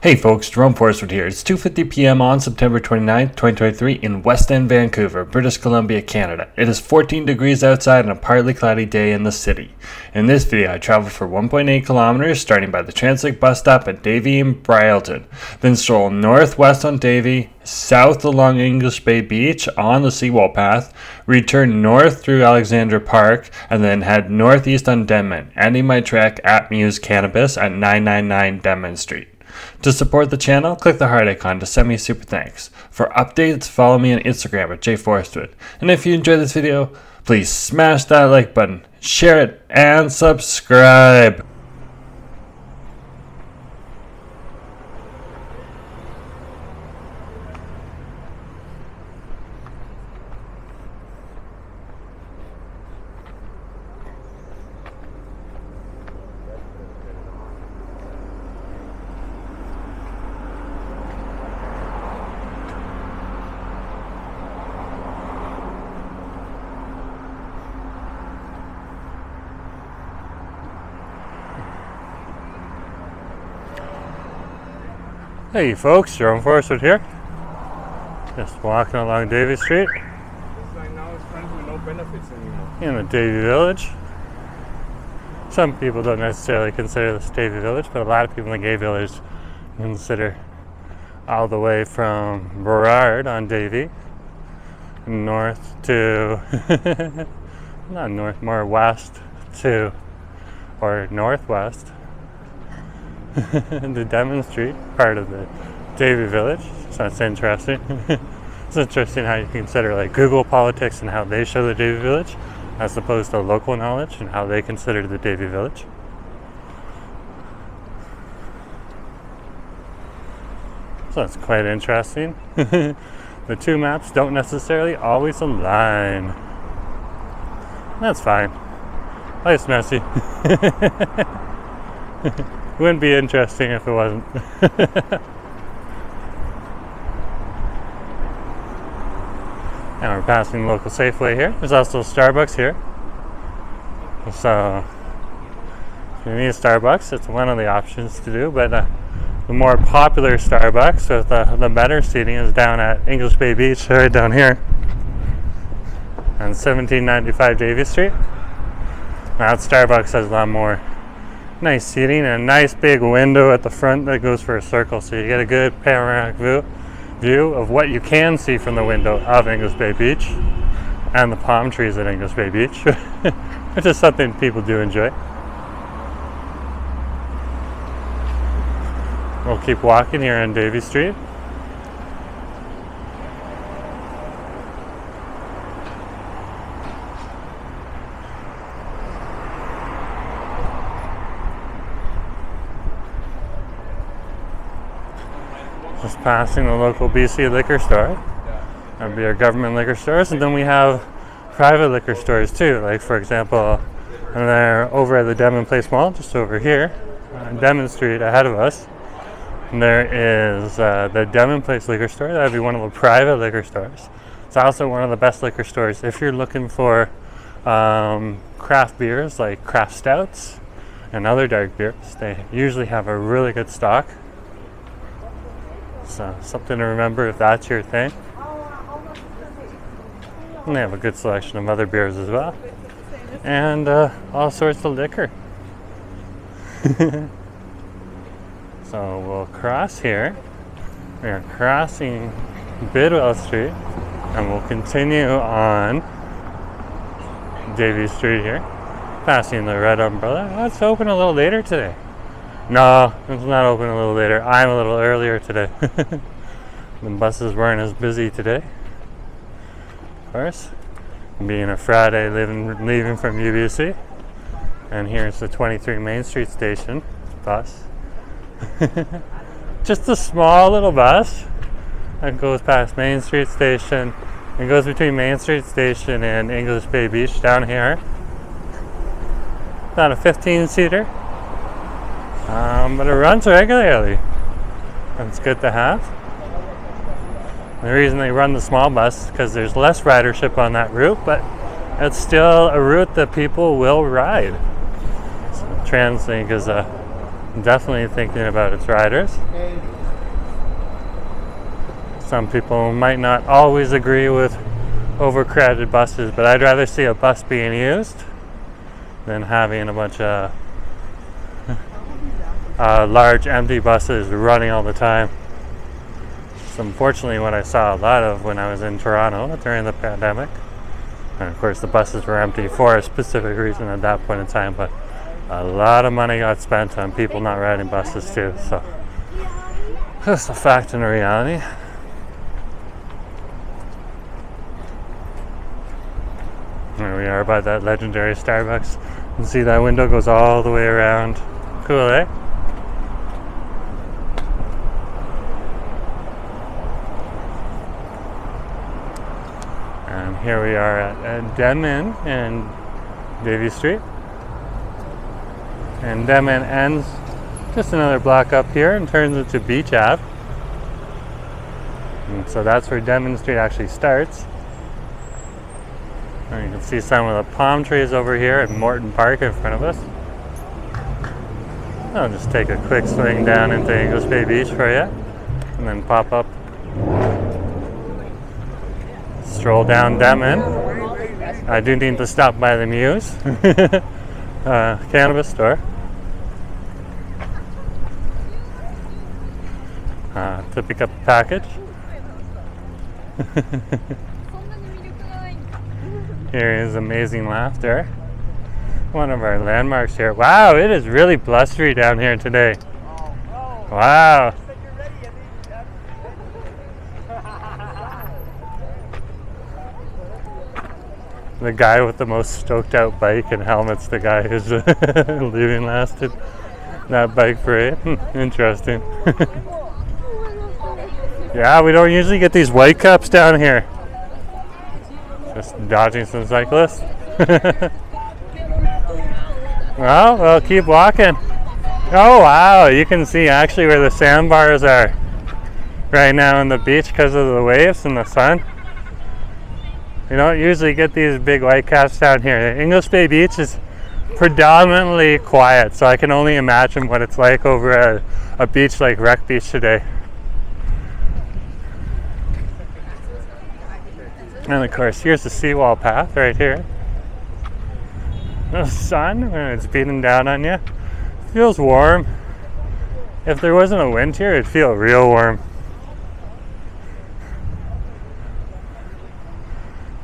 Hey folks, Jerome Forestwood here. It's 2:50 p.m. on September 29th, 2023 in West End, Vancouver, British Columbia, Canada. It is 14 degrees outside and a partly cloudy day in the city. In this video, I traveled for 1.8 kilometers, starting by the Translink bus stop at Davie and Bryleton, then stroll northwest on Davie, south along English Bay Beach on the seawall path, return north through Alexandra Park, and then head northeast on Denman, ending my trek at Muse Cannabis at 999 Denman Street. To support the channel, click the heart icon to send me a super thanks. For updates, follow me on Instagram at jforestwood. And if you enjoyed this video, please smash that like button, share it, and subscribe. Hey folks, Jerome Forestwood here. Just walking along Davie Street. Right now it's friends with no benefits anymore. In the Davie Village. Some people don't necessarily consider this Davie Village, but a lot of people in the gay village consider all the way from Burrard on Davie north to not north, more west to, or northwest the Denman Street, part of the Davie Village. So that's interesting. It's interesting how you consider like Google politics and how they show the Davie Village as opposed to local knowledge and how they consider the Davie Village. So that's quite interesting. The two maps don't necessarily always align. That's fine. Life's messy. Wouldn't be interesting if it wasn't. And we're passing the local Safeway here. There's also a Starbucks here. So if you need a Starbucks, it's one of the options to do. But the more popular Starbucks with the better seating is down at English Bay Beach, right down here on 1795 Davie Street. Now Starbucks has a lot more nice seating and a nice big window at the front that goes for a circle, so you get a good panoramic view of what you can see from the window of English Bay Beach and the palm trees at English Bay Beach, which is something people do enjoy. We'll keep walking here on Davie Street. Just passing the local BC liquor store. That'd be our government liquor stores, and then we have private liquor stores too. Like for example, and they're over at the Denman Place Mall, just over here on Denman Street ahead of us. And there is the Denman Place liquor store. That'd be one of the private liquor stores. It's also one of the best liquor stores if you're looking for craft beers like craft stouts and other dark beers. They usually have a really good stock. So something to remember if that's your thing. And they have a good selection of other beers as well. And all sorts of liquor. So we'll cross here. We are crossing Bidwell Street. And we'll continue on Davie Street here. Passing the Red Umbrella. Oh, it's open a little later today. No, it's not open a little later. I'm a little earlier today. The buses weren't as busy today. Of course, being a Friday, leaving from UBC. And here's the 23 Main Street Station bus. Just a small little bus that goes past Main Street Station. It goes between Main Street Station and English Bay Beach down here. About a 15-seater. But it runs regularly. That's good to have. The reason they run the small bus is because there's less ridership on that route, but it's still a route that people will ride. So Translink is a definitely thinking about its riders. Some people might not always agree with overcrowded buses, but I'd rather see a bus being used than having a bunch of large empty buses running all the time. It's unfortunately what I saw a lot of when I was in Toronto during the pandemic. And of course the buses were empty for a specific reason at that point in time, but a lot of money got spent on people not riding buses too, so that's a fact and a reality. There we are by that legendary Starbucks. You can see that window goes all the way around. Cool, eh? And here we are at Denman and Davie Street. And Denman ends just another block up here and turns into Beach Ave. And so that's where Denman Street actually starts. And you can see some of the palm trees over here at Morton Park in front of us. I'll just take a quick swing down into English Bay Beach for you, and then pop up, stroll down Denman. I do need to stop by the Muse cannabis store to pick up a package. Here is Amazing Laughter, one of our landmarks here. Wow, it is really blustery down here today. Wow. The guy with the most stoked out bike and helmet's the guy who's leaving last in that bike parade. Interesting. Yeah, we don't usually get these white cups down here. Just dodging some cyclists. Well, we'll keep walking. Oh wow, you can see actually where the sandbars are right now on the beach because of the waves and the sun. You don't usually get these big white caps down here. The English Bay Beach is predominantly quiet, so I can only imagine what it's like over a beach like Wreck Beach today. And of course, here's the seawall path right here. The sun, when it's beating down on you, it feels warm. If there wasn't a wind here, it'd feel real warm.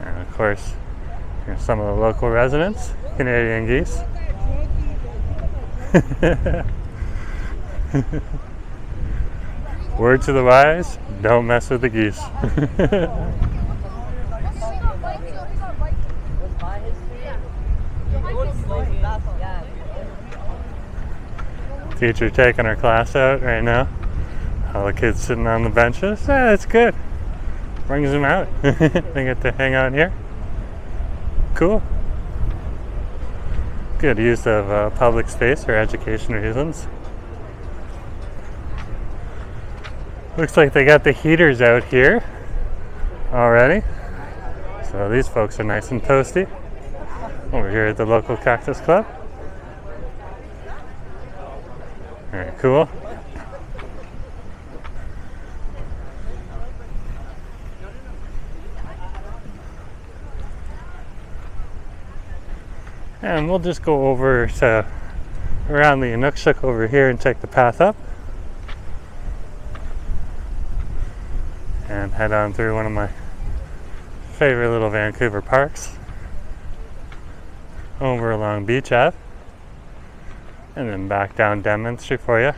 And of course, here's some of the local residents, Canadian geese. Word to the wise, don't mess with the geese. Teacher taking our class out right now. All the kids sitting on the benches. Yeah, that's good. Brings them out. They get to hang out here. Cool. Good use of public space for education reasons. Looks like they got the heaters out here already. So these folks are nice and toasty. Over here at the local Cactus Club. Very cool. And we'll just go over to around the Inukshuk over here and take the path up. And head on through one of my favorite little Vancouver parks. Over along Beach Ave. And then back down Denman Street for you.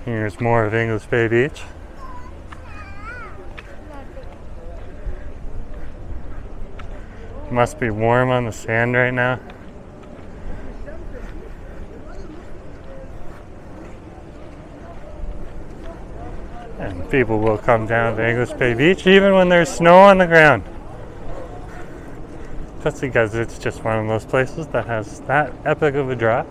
Here's more of English Bay Beach. Must be warm on the sand right now. And people will come down to English Bay Beach even when there's snow on the ground. That's because it's just one of those places that has that epic of a drop.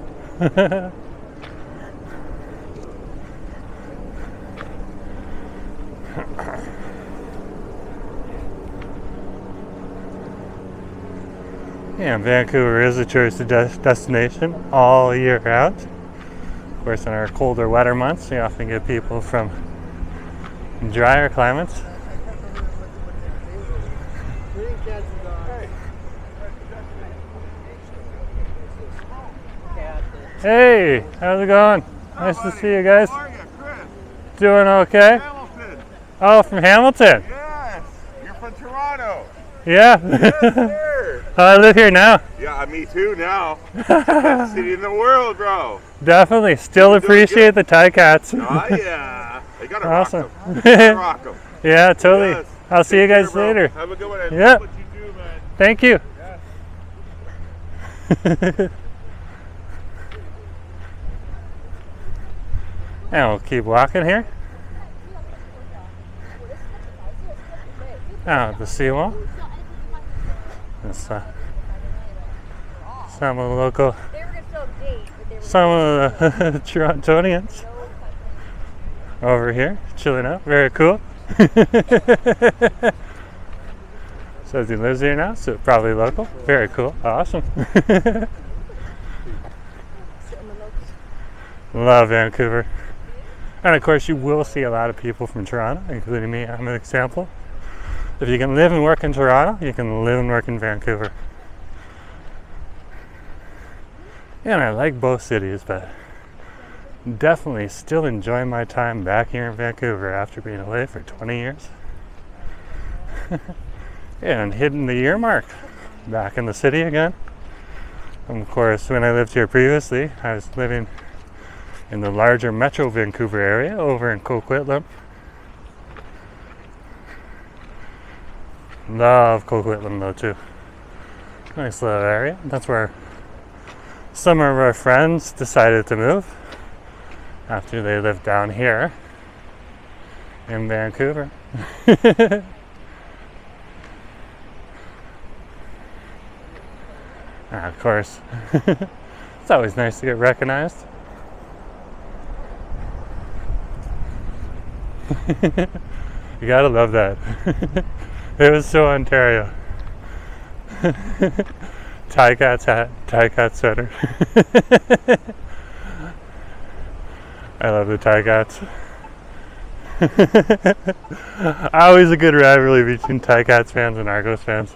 Yeah, Vancouver is a tourist destination all year round. Of course, in our colder, wetter months, we often get people from drier climates. Hey, how's it going? Nice to see you guys. How are you, Chris? Doing okay? Hamilton. Oh, from Hamilton. Yes. You're from Toronto. Yeah. Yes, sir. I live here now. Yeah, me too now. Best city in the world, bro. Definitely. Still appreciate the Tie Cats. Oh, yeah. You gotta Awesome. rock them. You gotta rock them. Yeah, totally. Yes. I'll see you Take guys care, bro. later. Have a good one. And Yeah. love what you do, man. Thank you. Yes. And we'll keep walking here. Out the seawall. That's some of the local, some of the Torontonians over here chilling out. Very cool. Says he lives here now, so probably local. Very cool. Awesome. Love Vancouver. And of course, you will see a lot of people from Toronto, including me. I'm an example. If you can live and work in Toronto, you can live and work in Vancouver. And I like both cities, but definitely still enjoy my time back here in Vancouver after being away for 20 years. And hitting the year mark back in the city again. And of course, when I lived here previously, I was living in the larger Metro Vancouver area over in Coquitlam. Love Coquitlam though too. Nice little area. That's where some of our friends decided to move after they lived down here in Vancouver. Of course, it's always nice to get recognized. You gotta love that. It was so Ontario. Tie Cats hat, Tie Cat sweater. I love the Tie Cats. Always a good rivalry between Tie Cats fans and Argos fans.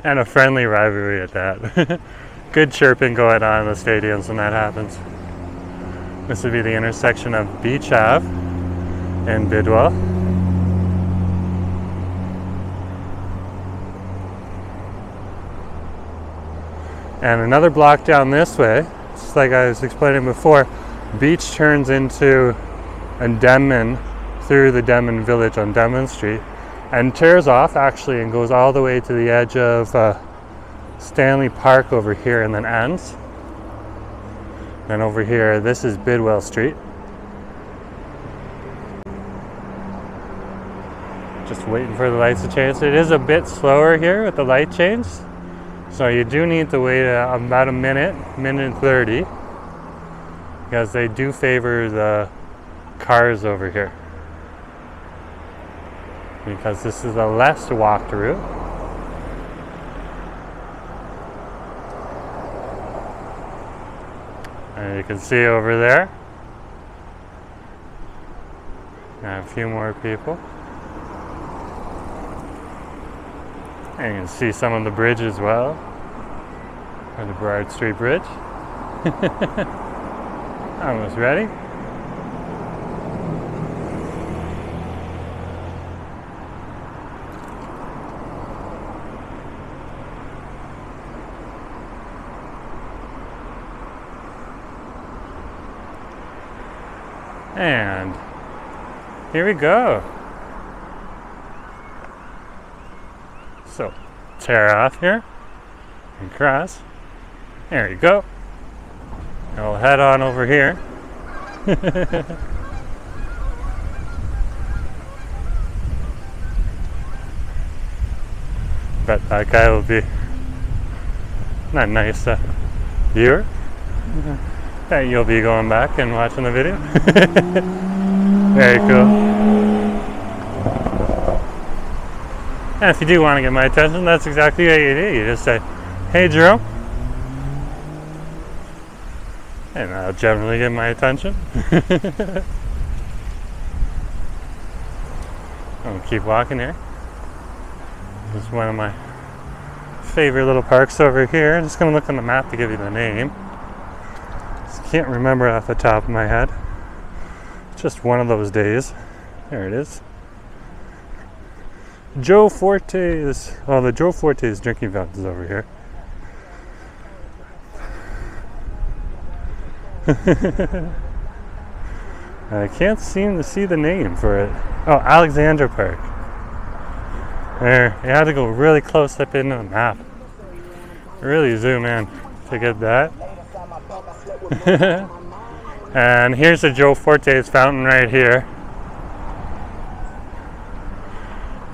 And a friendly rivalry at that. Good chirping going on in the stadiums when that happens. This would be the intersection of Beach Ave and Bidwell. And another block down this way, just like I was explaining before, Beach turns into a Denman through the Denman village on Denman Street and tears off actually and goes all the way to the edge of Stanley Park over here and then ends. And over here, this is Bidwell Street. Just waiting for the lights to change. It is a bit slower here with the light change. So you do need to wait about a minute and 30, because they do favor the cars over here. Because this is a less walked route. And you can see over there, a few more people. And you can see some of the bridge as well, or the Burrard Street Bridge. Almost ready. And here we go. So, tear off here and cross. There you go. And we'll head on over here. Bet that guy will be a nice viewer. That you'll be going back and watching the video. Very cool. And if you do want to get my attention, that's exactly what you do. You just say, Hey, Jerome. And that'll generally get my attention. I'll keep walking here. This is one of my favorite little parks over here. I'm just going to look on the map to give you the name. Just can't remember off the top of my head. It's just one of those days. There it is. Joe Forte's. Oh, the Joe Forte's drinking fountain is over here. I can't seem to see the name for it. Oh, Alexandra Park. There, you had to go really close up into the map. Really zoom in to get that. And here's the Joe Forte's fountain right here.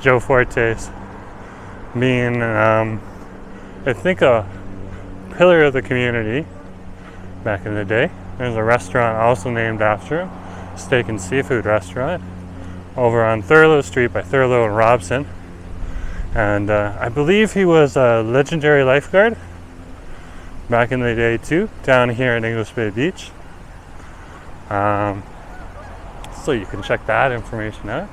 Joe Forte's being, I think, a pillar of the community back in the day. There's a restaurant also named after him, steak and seafood restaurant, over on Thurlow Street by Thurlow and Robson. And I believe he was a legendary lifeguard back in the day too, down here in English Bay Beach. So you can check that information out.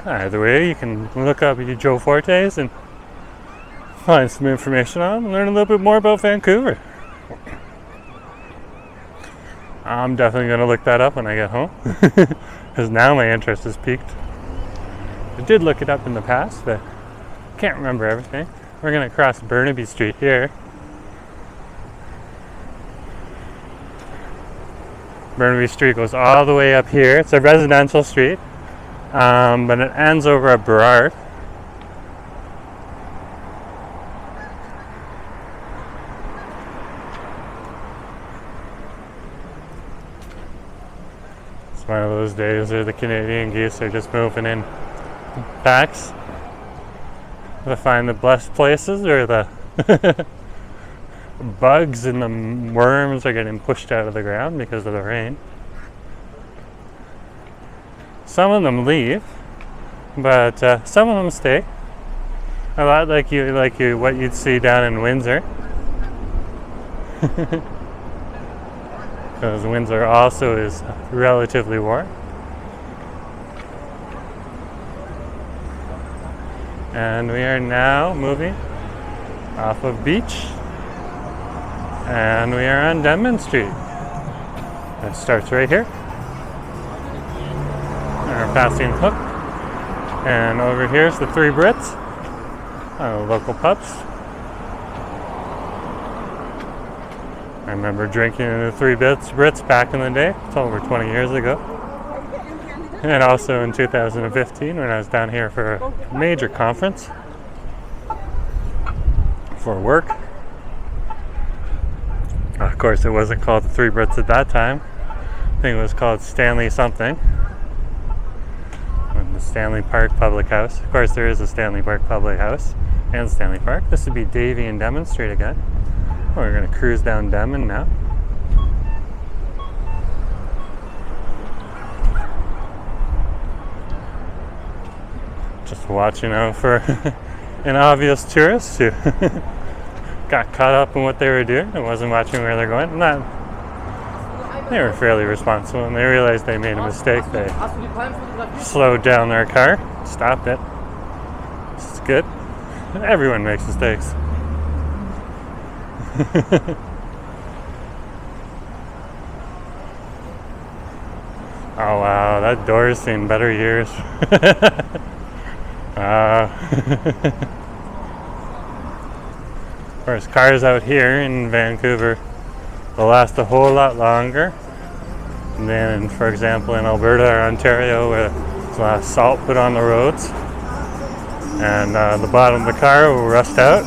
Either way, you can look up Joe Forte's and find some information on him and learn a little bit more about Vancouver. I'm definitely going to look that up when I get home, because now my interest is piqued. I did look it up in the past, but can't remember everything. We're going to cross Burnaby Street here. Burnaby Street goes all the way up here. It's a residential street, but it ends over at Burrard. It's one of those days where the Canadian geese are just moving in packs to find the blessed places, or the bugs and the worms are getting pushed out of the ground because of the rain. Some of them leave, but some of them stay. A lot like what you'd see down in Windsor, because Windsor also is relatively warm. And we are now moving off of Beach, and we are on Denman Street. It starts right here. We're passing Hook, and over here's the Three Brits, local pubs. I remember drinking in the Three Brits back in the day. It's over 20 years ago. And also in 2015 when I was down here for a major conference for work. Of course, it wasn't called the Three Brits at that time. I think it was called Stanley something. The Stanley Park Public House. Of course, there is a Stanley Park Public House and Stanley Park. This would be Davie and Denman Street again. We're going to cruise down Denman now. Just watching out for an obvious tourist who got caught up in what they were doing and wasn't watching where they're going. They were fairly responsible, and they realized they made a mistake. They slowed down their car, stopped it. It's good. Everyone makes mistakes. Oh wow, that door's seen better years. Of course, cars out here in Vancouver will last a whole lot longer than, for example, in Alberta or Ontario, where there's a lot of salt put on the roads, and the bottom of the car will rust out,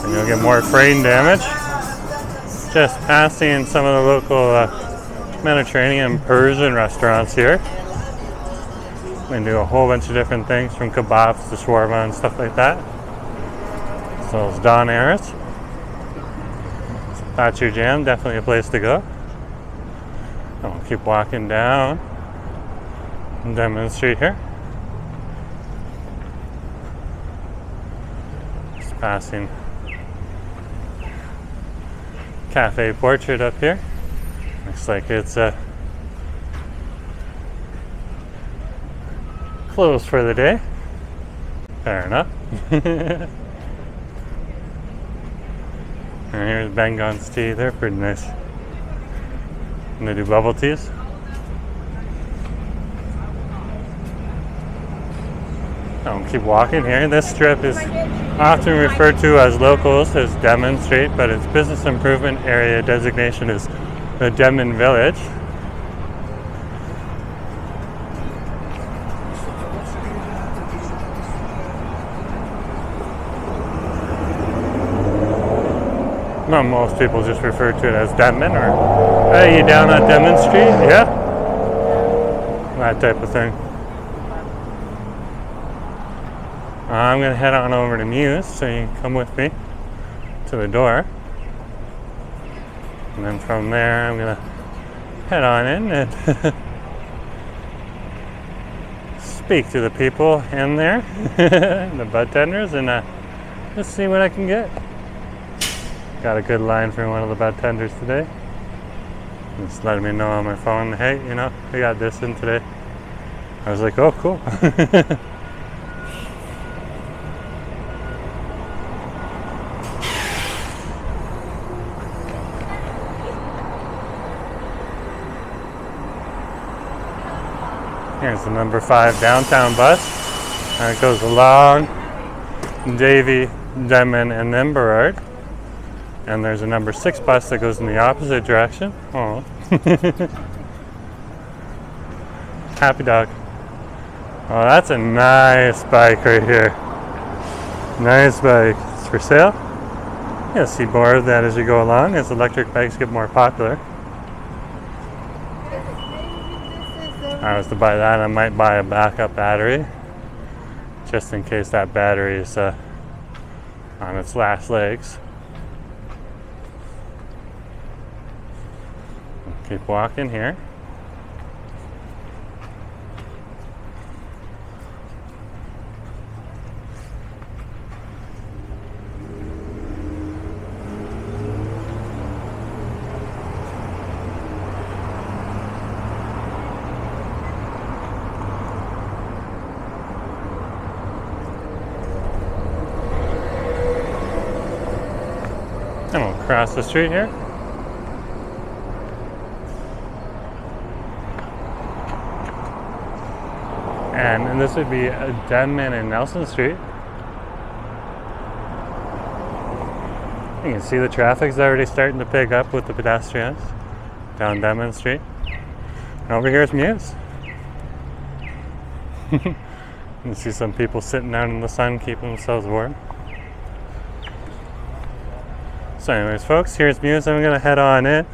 and you'll get more frame damage. Just passing some of the local Mediterranean Persian restaurants here. They do a whole bunch of different things, from kebabs to shawarma and stuff like that. So it's Don Harris. So that's your jam, definitely a place to go. I'll keep walking down Denman Street here. Just passing Cafe Portrait up here. Looks like it's closed for the day. Fair enough. And here's Bengon's tea. They're pretty nice. And they do bubble teas. I'll keep walking here. This strip is often referred to as locals as Denman Street, but its business improvement area designation is the Denman Village. Not most people just refer to it as Denman, or hey, you down on Denman Street? Yeah? That type of thing. I'm going to head on over to Muse, so you can come with me to the door. And then from there, I'm going to head on in and speak to the people in there, the bartenders, and just see what I can get. Got a good line from one of the bartenders today. Just letting me know on my phone, hey, you know, we got this in today. I was like, oh, cool. Here's the number 5 downtown bus. And it goes along Davie, Denman, and then Burrard. And there's a number 6 bus that goes in the opposite direction. Oh. Happy dog. Oh, that's a nice bike right here. Nice bike. It's for sale. You'll see more of that as you go along as electric bikes get more popular. If I was to buy that, I might buy a backup battery, just in case that battery is on its last legs. Keep walking here. And we'll cross the street here. And this would be Denman and Nelson Street. You can see the traffic's already starting to pick up with the pedestrians down Denman Street. And over here is Muse. You can see some people sitting out in the sun keeping themselves warm. So anyways, folks, here's Muse. I'm going to head on in.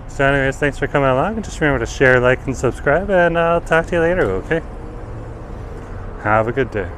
So anyways, thanks for coming along. And just remember to share, like, and subscribe. And I'll talk to you later, okay? Have a good day.